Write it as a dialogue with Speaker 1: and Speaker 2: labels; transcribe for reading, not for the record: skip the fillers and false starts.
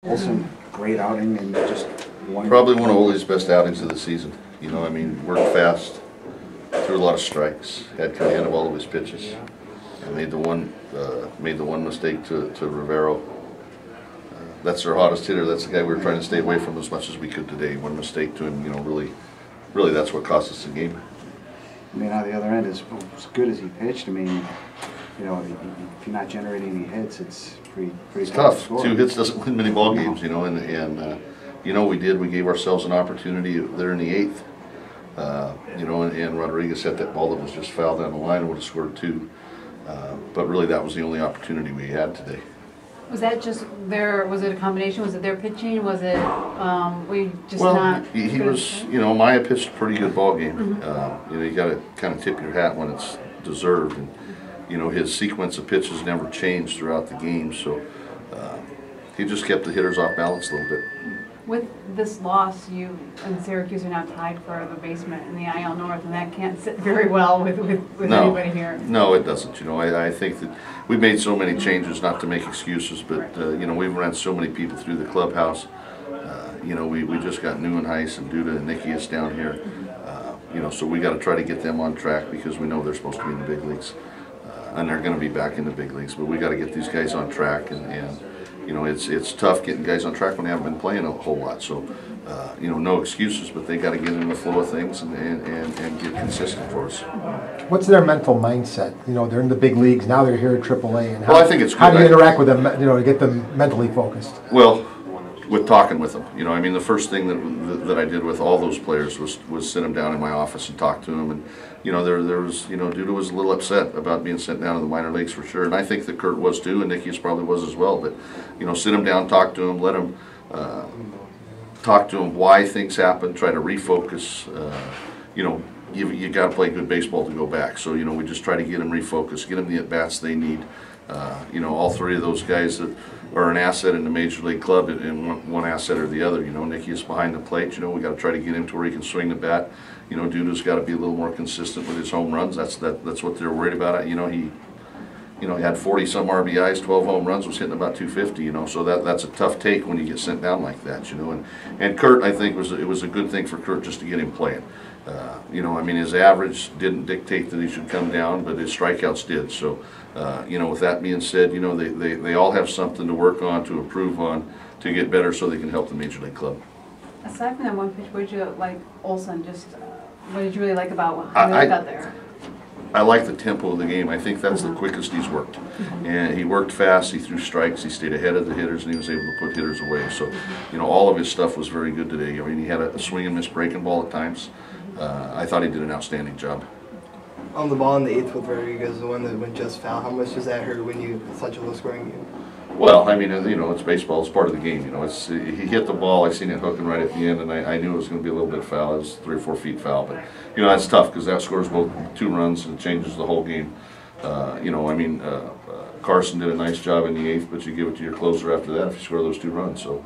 Speaker 1: Olsen, great outing and just
Speaker 2: probably one of Ole's best outings of the season. You know, I mean, worked fast, threw a lot of strikes, had command of all of his pitches, and made the one mistake to Rivero. That's their hottest hitter. That's the guy we were trying to stay away from as much as we could today. One mistake to him, you know, really that's what cost us the game.
Speaker 1: I mean, on the other end, as good as he pitched, I mean, you know, if you're not generating any hits, it's pretty
Speaker 2: tough.
Speaker 1: To
Speaker 2: 2 hits doesn't win many ball games, you know, and you know, we gave ourselves an opportunity there in the 8th, you know, and Rodriguez hit that ball that was just fouled down the line and would have scored 2, but really that was the only opportunity we had today.
Speaker 3: Was that just was it a combination? Was it their pitching? Was it, we just
Speaker 2: well,
Speaker 3: not?
Speaker 2: He was, you know, Maya pitched a pretty good ball game. You know, you got to kind of tip your hat when it's deserved. And, you know, his sequence of pitches never changed throughout the game. So he just kept the hitters off balance a little bit.
Speaker 3: With this loss, you and Syracuse are now tied for the basement in the IL North, and that can't sit very well with anybody here.
Speaker 2: No, it doesn't. You know, I think that we've made so many changes, not to make excuses, but you know, we've run so many people through the clubhouse. You know, we just got Neuenhuis and Duda and Nikias down here. You know, so we got to try to get them on track because we know they're supposed to be in the big leagues, and they're going to be back in the big leagues. But we got to get these guys on track, and you know, it's tough getting guys on track when they haven't been playing a whole lot. So, you know, no excuses, but they got to get in the flow of things and get consistent for us.
Speaker 4: What's their mental mindset? You know, they're in the big leagues now. They're here at AAA, and
Speaker 2: well, I think it's good.
Speaker 4: How do you interact with them? You know, to get them mentally focused.
Speaker 2: Well, with talking with them, you know, I mean, the first thing that I did with all those players was sit them down in my office and talk to them, and you know, there was, you know, Duda was a little upset about being sent down to the minor leagues for sure, and I think that Kurt was too, and Nikias probably was as well. But you know, sit them down, talk to them, let them talk to them why things happen, try to refocus. You know, you got to play good baseball to go back. So you know, we just try to get them refocused, get them the at bats they need. You know, all 3 of those guys that are an asset in the major league club, and one asset or the other. You know, Nikias behind the plate. You know, we got to try to get him to where he can swing the bat. You know, Duda's got to be a little more consistent with his home runs. That's what they're worried about. You know, he had 40-some RBIs, 12 home runs, was hitting about 250. You know, so that's a tough take when you get sent down like that. You know, and Kurt, I think it was a good thing for Kurt just to get him playing. You know, I mean, his average didn't dictate that he should come down, but his strikeouts did. So, you know, with that being said, you know, they all have something to work on, to improve on, to get better so they can help the Major League club.
Speaker 3: Aside from that one pitch, what did you like Olsen? Just what did you really like about how he got there?
Speaker 2: I like the tempo of the game. I think that's the quickest he's worked. And he worked fast, he threw strikes, he stayed ahead of the hitters, and he was able to put hitters away. So, you know, all of his stuff was very good today. I mean, he had a swing and miss breaking ball at times. I thought he did an outstanding job.
Speaker 5: On the ball in the 8th with Rodriguez, the one that went just foul, how much does that hurt when you such a low-scoring game?
Speaker 2: Well, I mean, you know, it's baseball. It's part of the game. You know, he hit the ball. I seen it hooking right at the end, and I knew it was going to be a little bit foul. It was 3 or 4 feet foul, but you know, that's tough because that scores both 2 runs and changes the whole game. You know, I mean, Carson did a nice job in the 8th, but you give it to your closer after that if you score those 2 runs. So.